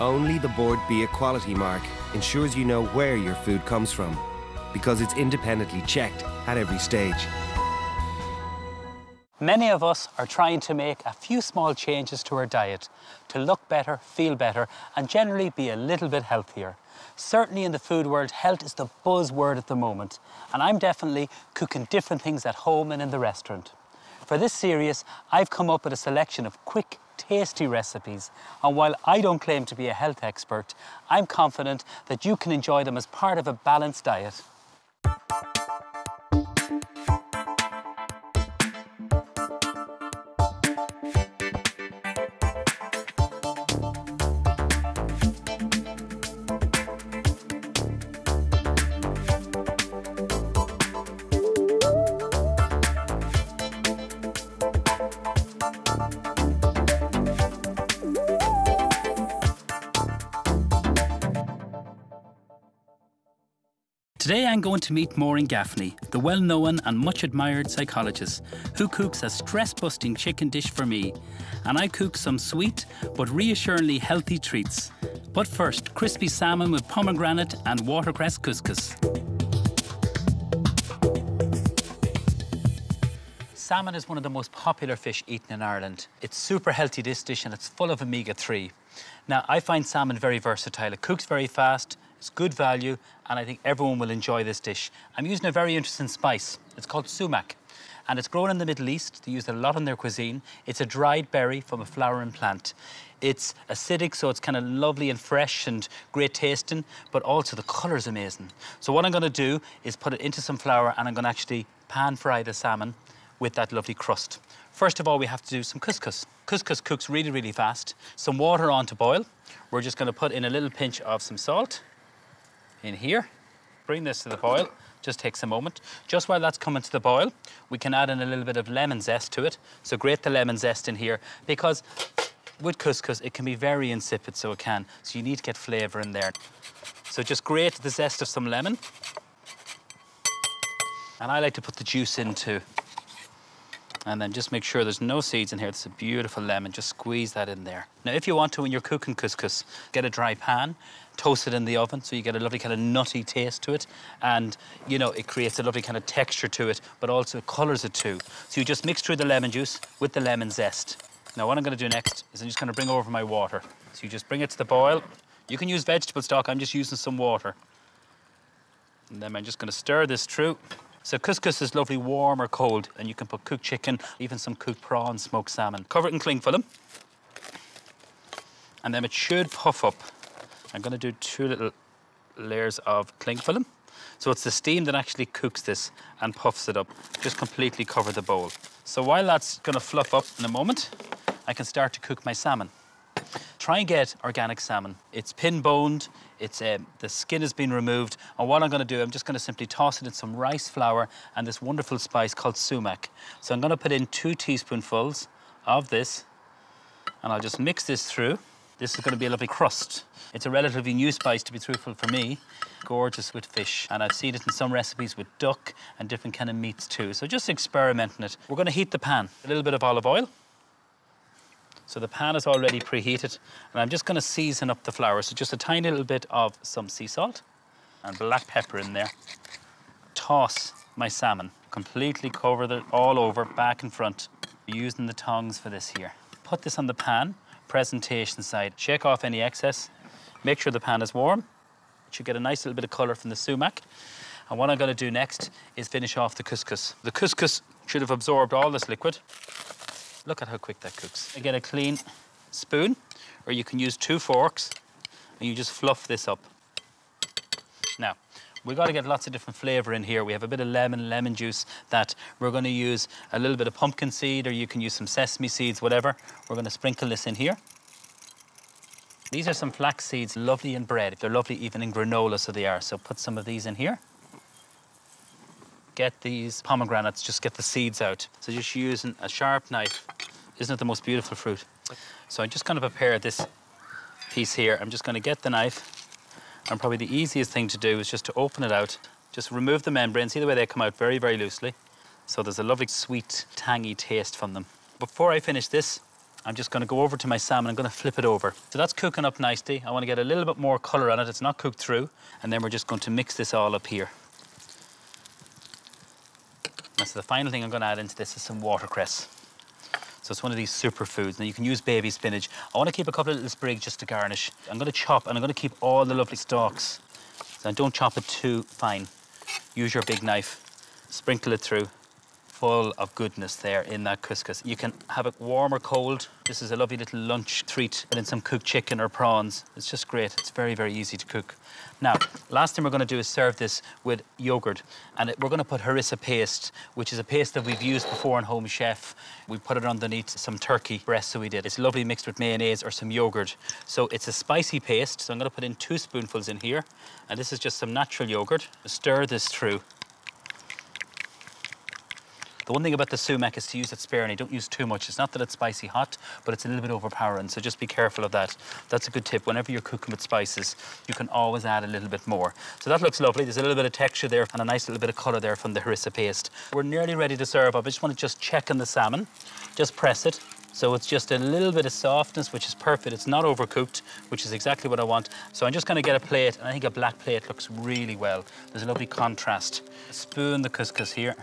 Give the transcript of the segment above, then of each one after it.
Only the Board B Equality mark ensures you know where your food comes from, because it's independently checked at every stage. Many of us are trying to make a few small changes to our diet to look better, feel better, and generally be a little bit healthier. Certainly in the food world, health is the buzzword at the moment, and I'm definitely cooking different things at home and in the restaurant. For this series, I've come up with a selection of quick, tasty recipes, and while I don't claim to be a health expert, I'm confident that you can enjoy them as part of a balanced diet. Today I'm going to meet Maureen Gaffney, the well-known and much-admired psychologist, who cooks a stress-busting chicken dish for me. And I cook some sweet but reassuringly healthy treats. But first, crispy salmon with pomegranate and watercress couscous. Salmon is one of the most popular fish eaten in Ireland. It's super healthy, this dish, and it's full of omega-3. Now, I find salmon very versatile. It cooks very fast, it's good value, and I think everyone will enjoy this dish. I'm using a very interesting spice. It's called Sumac, and it's grown in the Middle East. They use it a lot in their cuisine. It's a dried berry from a flowering plant. It's acidic, so it's kind of lovely and fresh and great tasting, but also the colour's amazing. So what I'm going to do is put it into some flour, and I'm going to actually pan-fry the salmon with that lovely crust. First of all, we have to do some couscous. Couscous cooks really, really fast. Some water on to boil. We're just going to put in a little pinch of some salt in here. Bring this to the boil. Just takes a moment. Just while that's coming to the boil, we can add in a little bit of lemon zest to it. So grate the lemon zest in here, because with couscous, it can be very insipid, so it can. So you need to get flavour in there. So just grate the zest of some lemon. And I like to put the juice in too. And then just make sure there's no seeds in here. It's a beautiful lemon. Just squeeze that in there. Now, if you want to, when you're cooking couscous, get a dry pan, toast it in the oven so you get a lovely kind of nutty taste to it. And, you know, it creates a lovely kind of texture to it, but also it colours it too. So you just mix through the lemon juice with the lemon zest. Now, what I'm going to do next is I'm just going to bring over my water. So you just bring it to the boil. You can use vegetable stock. I'm just using some water. And then I'm just going to stir this through. So couscous is lovely warm or cold, and you can put cooked chicken, even some cooked prawns, smoked salmon. Cover it in cling film, and then it should puff up. I'm going to do 2 little layers of cling film. So it's the steam that actually cooks this and puffs it up. Just completely cover the bowl. So while that's going to fluff up in a moment, I can start to cook my salmon. Try and get organic salmon. It's pin-boned, the skin has been removed, and what I'm going to do, I'm just going to simply toss it in some rice flour and this wonderful spice called sumac. So I'm going to put in 2 teaspoonfuls of this, and I'll just mix this through. This is going to be a lovely crust. It's a relatively new spice, to be truthful, for me. Gorgeous with fish, and I've seen it in some recipes with duck and different kind of meats too. So just experimenting it. We're going to heat the pan. A little bit of olive oil. So the pan is already preheated, and I'm just going to season up the flour. So just a tiny little bit of some sea salt and black pepper in there. Toss my salmon. Completely cover it all over, back and front. Using the tongs for this here. Put this on the pan, presentation side. Shake off any excess. Make sure the pan is warm. It should get a nice little bit of colour from the sumac. And what I'm going to do next is finish off the couscous. The couscous should have absorbed all this liquid. Look at how quick that cooks. I get a clean spoon, or you can use 2 forks, and you just fluff this up. Now, we've got to get lots of different flavour in here. We have a bit of lemon juice that we're going to use a little bit of pumpkin seed, or you can use some sesame seeds, whatever. We're going to sprinkle this in here. These are some flax seeds, lovely in bread. They're lovely even in granola, so they are. So put some of these in here. Get these pomegranates, just get the seeds out. So just using a sharp knife. Isn't it the most beautiful fruit? So I'm just going to prepare this piece here. I'm just going to get the knife, and probably the easiest thing to do is just to open it out. Just remove the membrane. See the way they come out very, very loosely. So there's a lovely sweet, tangy taste from them. Before I finish this, I'm just going to go over to my salmon. I'm going to flip it over. So that's cooking up nicely. I want to get a little bit more colour on it. It's not cooked through. And then we're just going to mix this all up here. And so the final thing I'm going to add into this is some watercress. So it's one of these superfoods. Now you can use baby spinach. I want to keep a couple of little sprigs just to garnish. I'm going to chop and I'm going to keep all the lovely stalks. So don't chop it too fine. Use your big knife. Sprinkle it through. Full of goodness there in that couscous. You can have it warm or cold. This is a lovely little lunch treat. And then some cooked chicken or prawns. It's just great. It's very, very easy to cook. Now, last thing we're going to do is serve this with yogurt. And we're going to put harissa paste, which is a paste that we've used before in Home Chef. We put it underneath some turkey breast, so we did. It's lovely mixed with mayonnaise or some yogurt. So it's a spicy paste. So I'm going to put in 2 spoonfuls in here. And this is just some natural yogurt. Stir this through. The one thing about the sumac is to use it sparingly. Don't use too much. It's not that it's spicy hot, but it's a little bit overpowering, so just be careful of that. That's a good tip. Whenever you're cooking with spices, you can always add a little bit more. So that looks lovely. There's a little bit of texture there and a nice little bit of colour there from the harissa paste. We're nearly ready to serve up. I just want to check on the salmon. Just press it. So it's just a little bit of softness, which is perfect. It's not overcooked, which is exactly what I want. So I'm just going to get a plate, and I think a black plate looks really well. There's a lovely contrast. Spoon the couscous here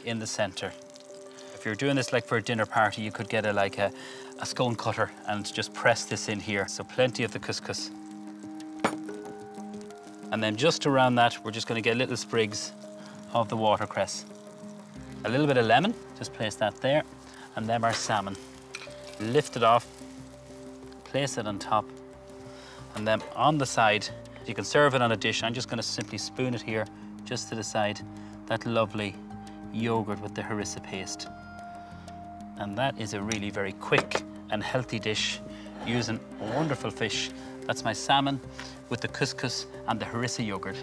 in the centre. If you're doing this like for a dinner party, you could get a scone cutter and just press this in here. So plenty of the couscous. And then just around that, we're just going to get little sprigs of the watercress. A little bit of lemon, just place that there. And then our salmon. Lift it off, place it on top. And then on the side, you can serve it on a dish. I'm just going to simply spoon it here, just to the side. That lovely yogurt with the harissa paste. And that is a really very quick and healthy dish using wonderful fish. That's my salmon with the couscous and the harissa yogurt.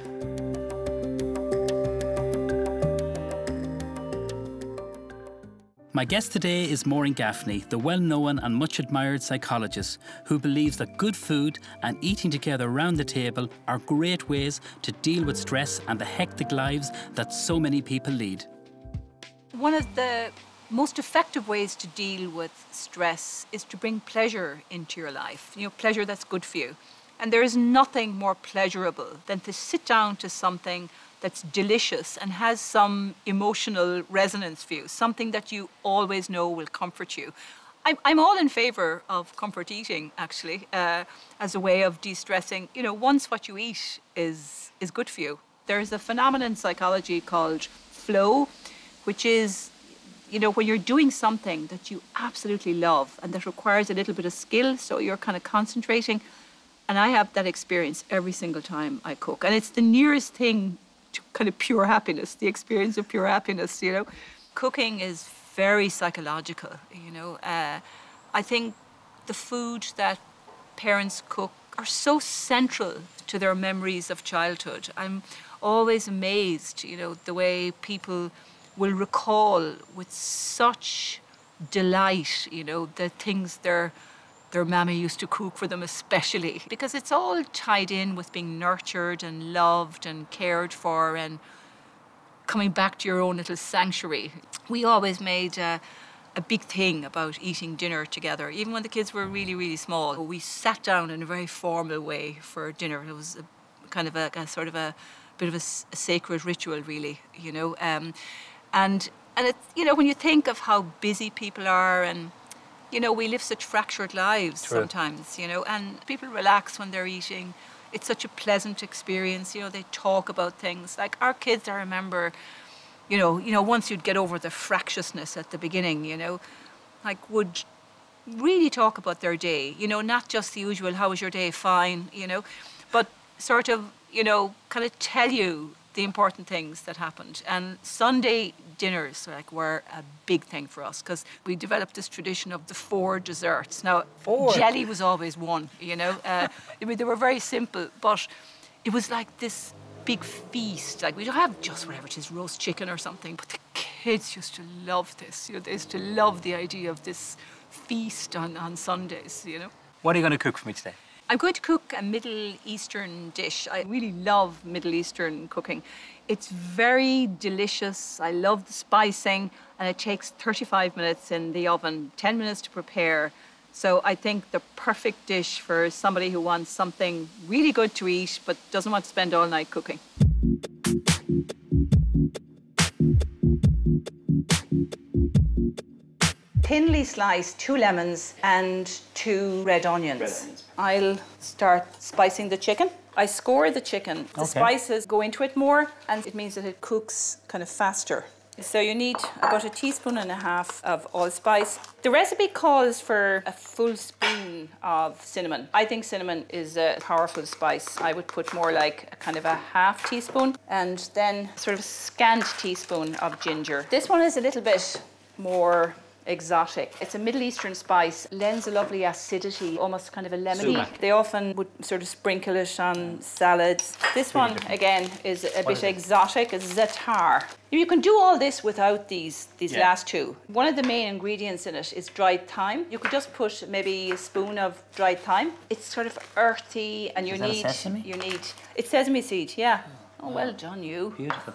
My guest today is Maureen Gaffney, the well-known and much-admired psychologist who believes that good food and eating together around the table are great ways to deal with stress and the hectic lives that so many people lead. One of the most effective ways to deal with stress is to bring pleasure into your life. You know, pleasure that's good for you. And there is nothing more pleasurable than to sit down to something that's delicious and has some emotional resonance for you, something that you always know will comfort you. I'm all in favour of comfort eating, actually, as a way of de-stressing. You know, once what you eat is good for you. There's a phenomenon in psychology called flow, which is, you know, when you're doing something that you absolutely love and that requires a little bit of skill, so you're kind of concentrating. And I have that experience every single time I cook. And it's the nearest thing to kind of pure happiness, the experience of pure happiness, you know. Cooking is very psychological, you know. I think the food that parents cook are so central to their memories of childhood. I'm always amazed, you know, the way people will recall with such delight, you know, the things their mammy used to cook for them especially, because it's all tied in with being nurtured and loved and cared for and coming back to your own little sanctuary. We always made a big thing about eating dinner together, even when the kids were really, really small. We sat down in a very formal way for dinner. It was kind of a sort of a bit of a sacred ritual, really, you know. And it's, you know, when you think of how busy people are and, you know, we live such fractured lives sometimes, you know, and people relax when they're eating. It's such a pleasant experience, you know, they talk about things. Like our kids, I remember, you know, once you'd get over the fractiousness at the beginning, you know, like would really talk about their day, you know, not just the usual, how was your day, fine, you know, but sort of, you know, kind of tell you the important things that happened. And Sunday dinners were a big thing for us because we developed this tradition of the 4 desserts. Now, jelly was always one, you know. I mean, they were very simple, but it was like this big feast. Like, we don't have just whatever it is, roast chicken or something, but the kids used to love this. You know, they used to love the idea of this feast on Sundays, you know. What are you going to cook for me today? I'm going to cook a Middle Eastern dish. I really love Middle Eastern cooking. It's very delicious. I love the spicing. and it takes 35 minutes in the oven, 10 minutes to prepare. So I think the perfect dish for somebody who wants something really good to eat but doesn't want to spend all night cooking. Thinly sliced 2 lemons and 2 red onions. I'll start spicing the chicken. I score the chicken. The spices go into it more, and it means that it cooks kind of faster. So you need about 1.5 teaspoons of allspice. The recipe calls for a full spoon of cinnamon. I think cinnamon is a powerful spice. I would put more like a kind of a 1/2 teaspoon, and then sort of a scant teaspoon of ginger. This one is a little bit more exotic. It's a Middle Eastern spice, lends a lovely acidity, almost kind of a lemony. Sumac. They often would sort of sprinkle it on salads. This one, again, is a bit exotic. It's za'atar. You can do all this without these last two. One of the main ingredients in it is dried thyme. You could just put maybe a spoon of dried thyme. It's sort of earthy, and you need it's sesame seed, yeah. Oh, well done, you. Beautiful.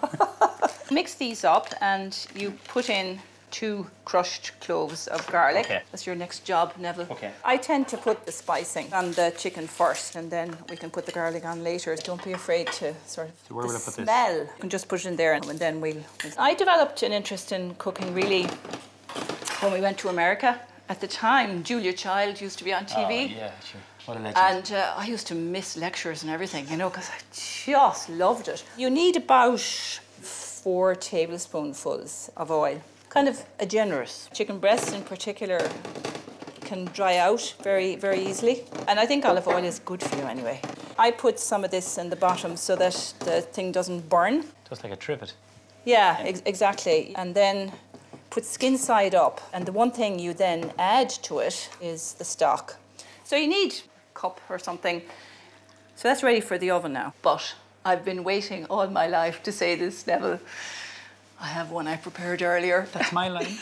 Mix these up, and you put in 2 crushed cloves of garlic. Okay. That's your next job, Neville. Okay. I tend to put the spicing on the chicken first, and then we can put the garlic on later. Don't be afraid to sort of So where will I put this? smell. You can just put it in there, and then we'll... I developed an interest in cooking really when we went to America. At the time, Julia Child used to be on TV. Oh, yeah, sure. What a legend. And I used to miss lectures and everything, you know, because I just loved it. You need about 4 tablespoonfuls of oil. Kind of a generous. Chicken breasts in particular can dry out very, very easily. And I think olive oil is good for you anyway. I put some of this in the bottom so that the thing doesn't burn. Just like a trivet. Yeah, exactly. And then put skin side up. And the one thing you then add to it is the stock. So you need a cup or something. So that's ready for the oven now. But I've been waiting all my life to say this, Neville. I have one I prepared earlier. That's my line.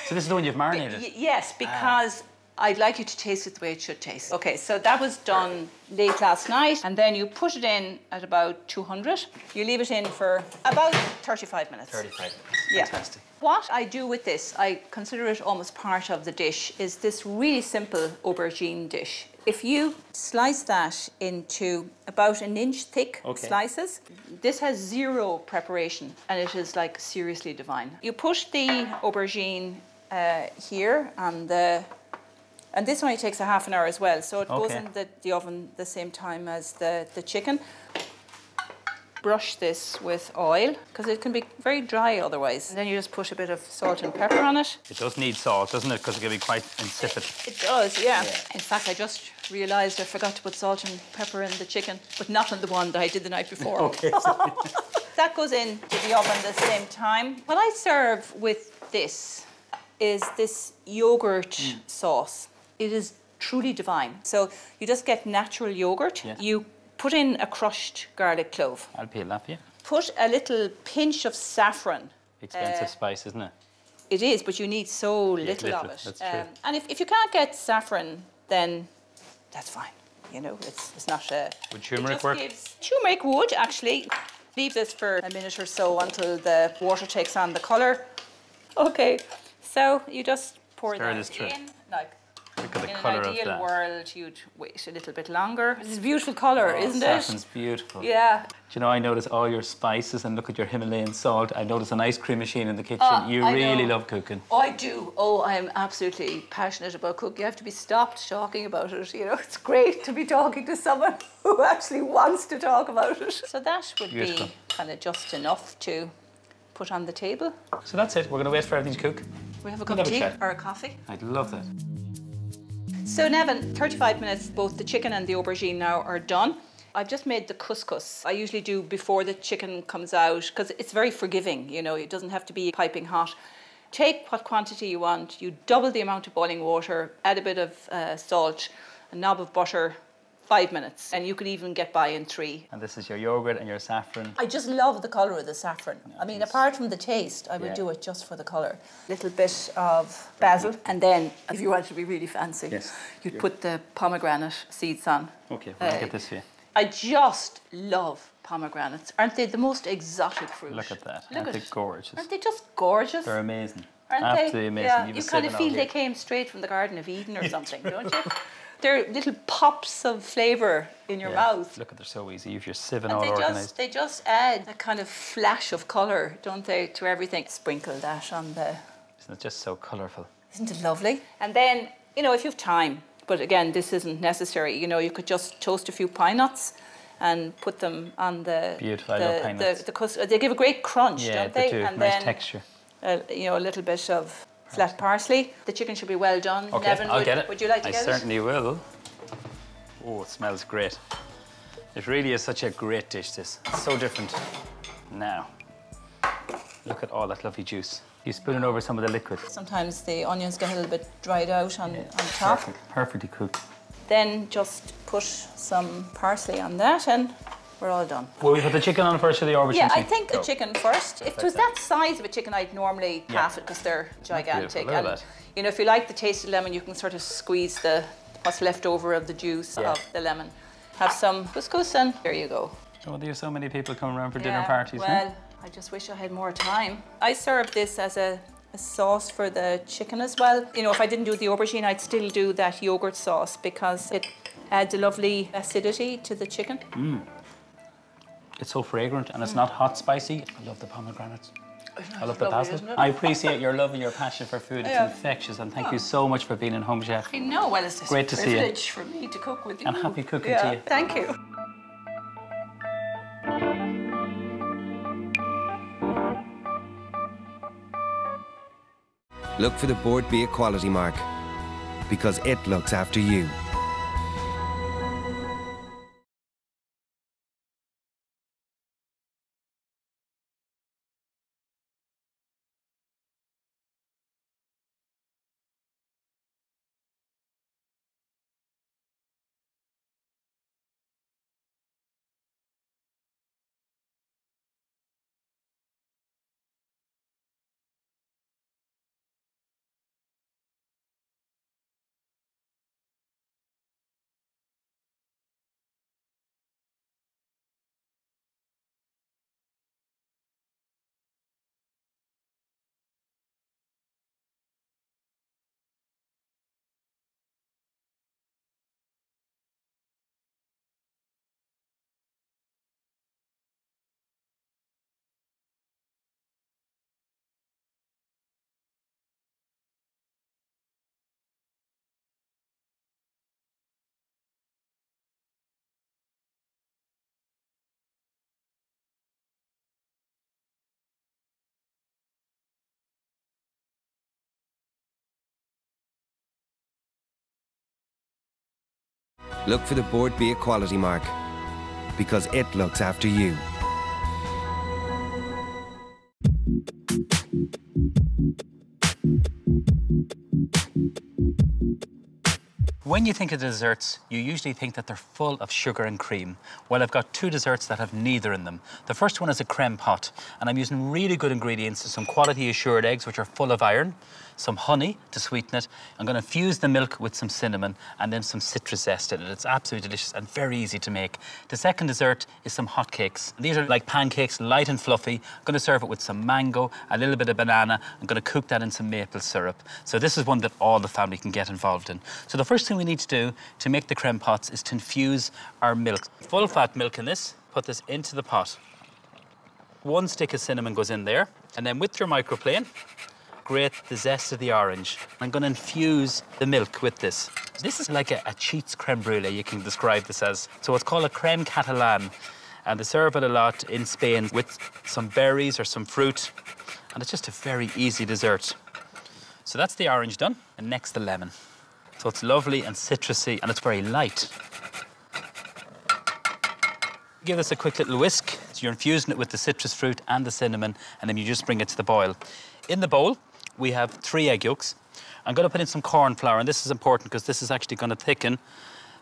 So this is the one you've marinated? Yes, because I'd like you to taste it the way it should taste. Okay, so that was done late last night, and then you put it in at about 200. You leave it in for about 35 minutes. 35 minutes. Yeah. Fantastic. What I do with this, I consider it almost part of the dish, is this really simple aubergine dish. If you slice that into about 1 inch thick slices, this has 0 preparation, and it is like seriously divine. You push the aubergine here on the... And this only takes a half an hour as well, so it goes in the oven the same time as the chicken. Brush this with oil, because it can be very dry otherwise. And then you just put a bit of salt and pepper on it. It does need salt, doesn't it? Because it can be quite insipid. It does, yeah. In fact, I just realised I forgot to put salt and pepper in the chicken, but not on the one that I did the night before. Okay. That goes into the oven at the same time. What I serve with this is this yogurt sauce. It is truly divine. So you just get natural yogurt. Yes. You put in a crushed garlic clove. I'll peel that for you. Put a little pinch of saffron. Expensive spice, isn't it? It is, but you need so little of it. That's true. And if you can't get saffron, then that's fine. You know, it's not a... Would turmeric work? Turmeric would, actually. Leave this for a minute or so until the water takes on the colour. Okay, so you just pour that in. Like, look at the in colour an of ideal that. world, you'd wait a little bit longer. It's a beautiful colour, isn't it? Saffron's beautiful. Yeah. Do you know, I notice all your spices and look at your Himalayan salt. I notice an ice cream machine in the kitchen. You really love cooking. Oh, I do. Oh, I am absolutely passionate about cooking. You have to be stopped talking about it. You know, it's great to be talking to someone who actually wants to talk about it. So that would be kind of just enough to put on the table. So that's it. We're going to wait for everything to cook. We have a cup of tea or a coffee. I'd love that. So Neven, 35 minutes, both the chicken and the aubergine now are done. I've just made the couscous. I usually do before the chicken comes out because it's very forgiving, you know, it doesn't have to be piping hot. Take what quantity you want, you double the amount of boiling water, add a bit of salt, a knob of butter, 5 minutes, and you could even get by in 3. And this is your yogurt and your saffron. I just love the colour of the saffron. I mean, apart from the taste, I would do it just for the colour. Little bit of basil, and then, if you want to be really fancy, you'd put the pomegranate seeds on. Okay, we'll get this for you. I just love pomegranates. Aren't they the most exotic fruit? Look at that. Aren't they gorgeous? Aren't they just gorgeous? They're amazing. Aren't Absolutely they? amazing. Yeah, you kind of feel they came straight from the Garden of Eden or something, don't you? They're little pops of flavour in your mouth. Look at, they're so easy if you're sieving And all organised. they just add a kind of flash of colour, don't they, to everything. Sprinkle that on the... Isn't it just so colourful? Isn't it lovely? And then, you know, if you have time, but again, this isn't necessary, you know, you could just toast a few pine nuts and put them on the... Beautiful, I love pine nuts. They give a great crunch, don't they? Yeah, they do. And nice then, texture. You know, a little bit of flat parsley. The chicken should be well done. Okay, Neven, I'll get it. Would you like to get it? I certainly will. Oh, it smells great. It really is such a great dish, this. It's so different. Now, look at all that lovely juice. You spoon it over some of the liquid. Sometimes the onions get a little bit dried out on top. Perfectly cooked. Then just put some parsley on that and we're all done. Will we put the chicken on first or the aubergine? Yeah, I think the chicken first. If it was that size of a chicken, I'd normally half it because they're gigantic. Look at that. You know, if you like the taste of lemon, you can sort of squeeze what's left over of the juice of the lemon. Have some couscous and there you go. Oh, there's so many people coming around for dinner parties. Well, I just wish I had more time. I serve this as a sauce for the chicken as well. You know, if I didn't do the aubergine, I'd still do that yogurt sauce because it adds a lovely acidity to the chicken. It's so fragrant and it's not hot spicy. I love the pomegranates. I love the basil. I appreciate your love and your passion for food. It's infectious, and thank you so much for being in Home Chef. I know, well, it's great to see you. privilege for me to cook with you. And happy cooking to you. Thank you. Look for the Board Beer quality mark, because it looks after you. Look for the Board Beer quality mark, because it looks after you. When you think of desserts, you usually think that they're full of sugar and cream. Well, I've got two desserts that have neither in them. The first one is a crème pot, and I'm using really good ingredients, some quality assured eggs, which are full of iron, some honey to sweeten it. I'm going to infuse the milk with some cinnamon and then some citrus zest in it. It's absolutely delicious and very easy to make. The second dessert is some hot cakes. These are like pancakes, light and fluffy. I'm going to serve it with some mango, a little bit of banana. I'm going to cook that in some maple syrup. So this is one that all the family can get involved in. So the first thing we need to do to make the crème pots is to infuse our milk. Full fat milk in this. Put this into the pot. 1 stick of cinnamon goes in there, and then with your microplane, grate the zest of the orange. I'm going to infuse the milk with this. This is like a Cheats crème brûlée, you can describe this as. So it's called a crème catalane, and they serve it a lot in Spain with some berries or some fruit, and it's just a very easy dessert. So that's the orange done, and next the lemon. So it's lovely and citrusy, and it's very light. Give this a quick little whisk. So you're infusing it with the citrus fruit and the cinnamon, and then you just bring it to the boil. In the bowl, we have 3 egg yolks. I'm going to put in some corn flour, and this is important because this is actually going to thicken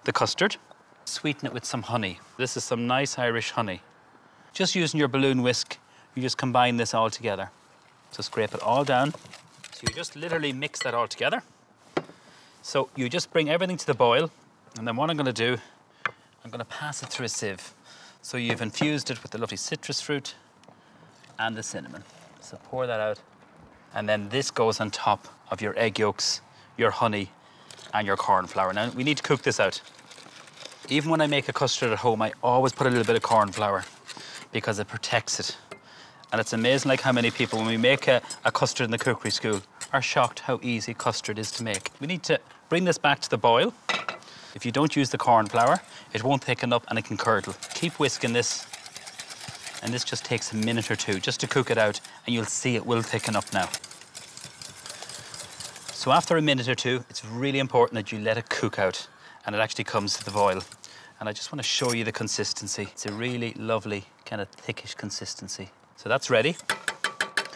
the custard. Sweeten it with some honey. This is some nice Irish honey. Just using your balloon whisk, you just combine this all together. So scrape it all down. So you just literally mix that all together. So you just bring everything to the boil, and then what I'm going to do, I'm going to pass it through a sieve. So you've infused it with the lovely citrus fruit and the cinnamon. So pour that out. And then this goes on top of your egg yolks, your honey, and your corn flour. Now, we need to cook this out. Even when I make a custard at home, I always put a little bit of corn flour because it protects it. And it's amazing like how many people, when we make a custard in the cookery school, are shocked how easy custard is to make. We need to bring this back to the boil. If you don't use the corn flour, it won't thicken up and it can curdle. Keep whisking this, and this just takes a minute or two just to cook it out, and you'll see it will thicken up now. So after a minute or two, it's really important that you let it cook out and it actually comes to the boil. And I just want to show you the consistency. It's a really lovely kind of thickish consistency. So that's ready.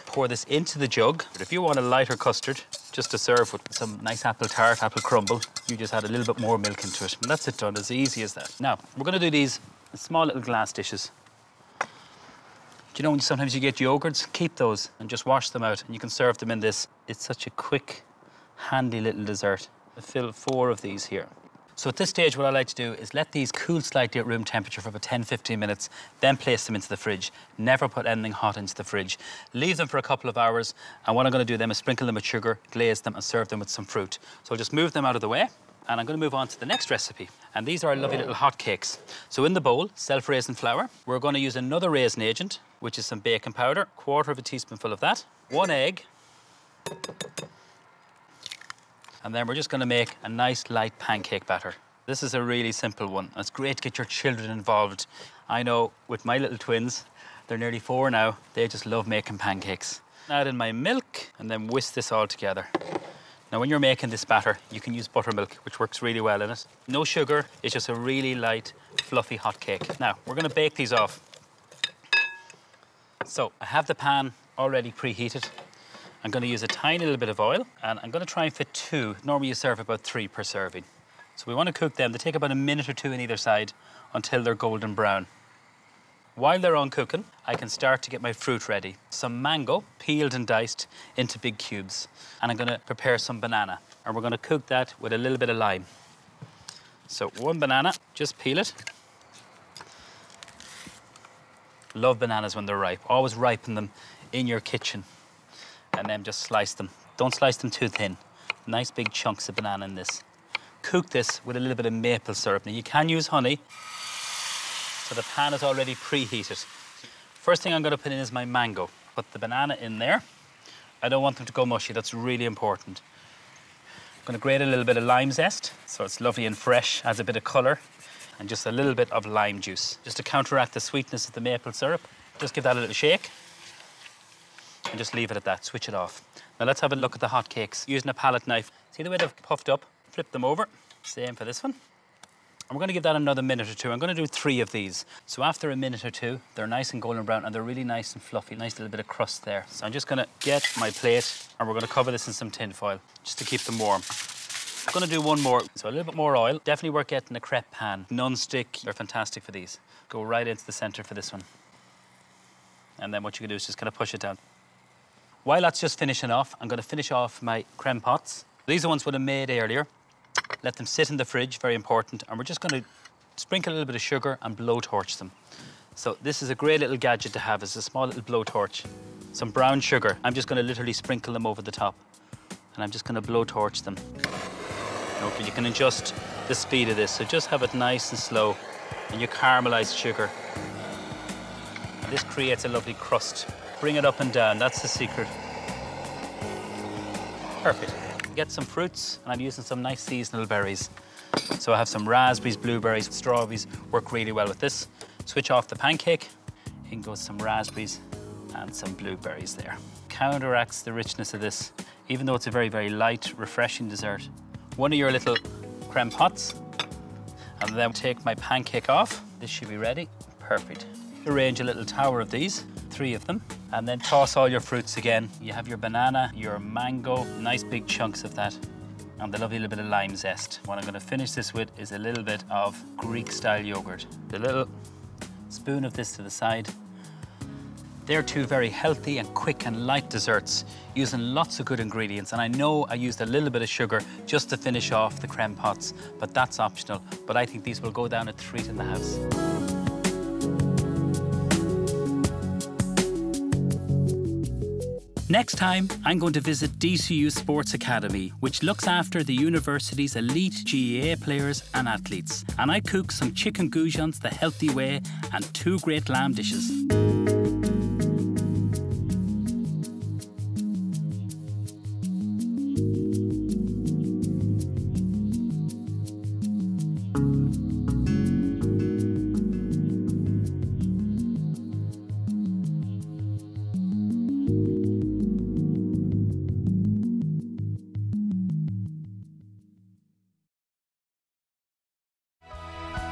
Pour this into the jug. But if you want a lighter custard, just to serve with some nice apple tart, apple crumble, you just add a little bit more milk into it. And that's it done, as easy as that. Now, we're going to do these in small little glass dishes. Do you know when sometimes you get yogurts? Keep those and just wash them out and you can serve them in this. It's such a quick, handy little dessert. I fill 4 of these here. So at this stage, what I like to do is let these cool slightly at room temperature for about 10-15 minutes, then place them into the fridge. Never put anything hot into the fridge. Leave them for a couple of hours, and what I'm going to do then is sprinkle them with sugar, glaze them, and serve them with some fruit. So I'll just move them out of the way, and I'm going to move on to the next recipe. And these are our lovely little hot cakes. So in the bowl, self-raisin flour. We're going to use another raisin agent, which is some baking powder, 1/4 teaspoonful of that, 1 egg, and then we're just going to make a nice light pancake batter. This is a really simple one. It's great to get your children involved. I know with my little twins, they're nearly 4 now, they just love making pancakes. Add in my milk and then whisk this all together. Now when you're making this batter, you can use buttermilk, which works really well in it. No sugar, it's just a really light, fluffy hot cake. Now, we're going to bake these off. So I have the pan already preheated. I'm going to use a tiny little bit of oil, and I'm going to try and fit 2. Normally you serve about 3 per serving. So we want to cook them. They take about a minute or 2 on either side until they're golden brown. While they're on cooking, I can start to get my fruit ready. Some mango, peeled and diced into big cubes. And I'm going to prepare some banana. And we're going to cook that with a little bit of lime. So 1 banana, just peel it. Love bananas when they're ripe. Always ripen them in your kitchen. And then just slice them. Don't slice them too thin. Nice big chunks of banana in this. Cook this with a little bit of maple syrup. Now you can use honey, so the pan is already preheated. First thing I'm going to put in is my mango. Put the banana in there. I don't want them to go mushy, that's really important. I'm going to grate a little bit of lime zest, so it's lovely and fresh, adds a bit of colour, and just a little bit of lime juice, just to counteract the sweetness of the maple syrup. Just give that a little shake. And just leave it at that, switch it off. Now let's have a look at the hot cakes. Using a palette knife. See the way they've puffed up? Flip them over. Same for this one. And we're going to give that another minute or 2. I'm going to do 3 of these. So after a minute or 2, they're nice and golden brown and they're really nice and fluffy. Nice little bit of crust there. So I'm just going to get my plate and we're going to cover this in some tin foil just to keep them warm. I'm going to do 1 more. So a little bit more oil. Definitely worth getting a crepe pan. Non-stick. They're fantastic for these. Go right into the centre for this one. And then what you can do is just kind of push it down. While that's just finishing off, I'm going to finish off my crème pots. These are ones would have made earlier. Let them sit in the fridge, very important. And we're just going to sprinkle a little bit of sugar and blowtorch them. So this is a great little gadget to have, is a small little blowtorch. Some brown sugar. I'm just going to literally sprinkle them over the top. And I'm just going to blowtorch them. Okay, you can adjust the speed of this. So just have it nice and slow. And you caramelise sugar. And this creates a lovely crust. Bring it up and down, that's the secret. Perfect. Get some fruits, and I'm using some nice seasonal berries. So I have some raspberries, blueberries, strawberries, work really well with this. Switch off the pancake, in goes some raspberries and some blueberries there. Counteracts the richness of this, even though it's a very, very light, refreshing dessert. 1 of your little crème pots, and then take my pancake off. This should be ready, perfect. Arrange a little tower of these, 3 of them, and then toss all your fruits again. You have your banana, your mango, nice big chunks of that, and the lovely little bit of lime zest. What I'm going to finish this with is a little bit of Greek-style yogurt. A little spoon of this to the side. They're 2 very healthy and quick and light desserts, using lots of good ingredients. And I know I used a little bit of sugar just to finish off the crème pots, but that's optional. But I think these will go down a treat in the house. Next time, I'm going to visit DCU Sports Academy, which looks after the university's elite GAA players and athletes. And I cook some chicken goujons the healthy way and 2 great lamb dishes.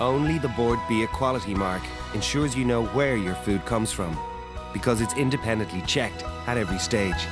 Only the Board B Equality mark ensures you know where your food comes from, because it's independently checked at every stage.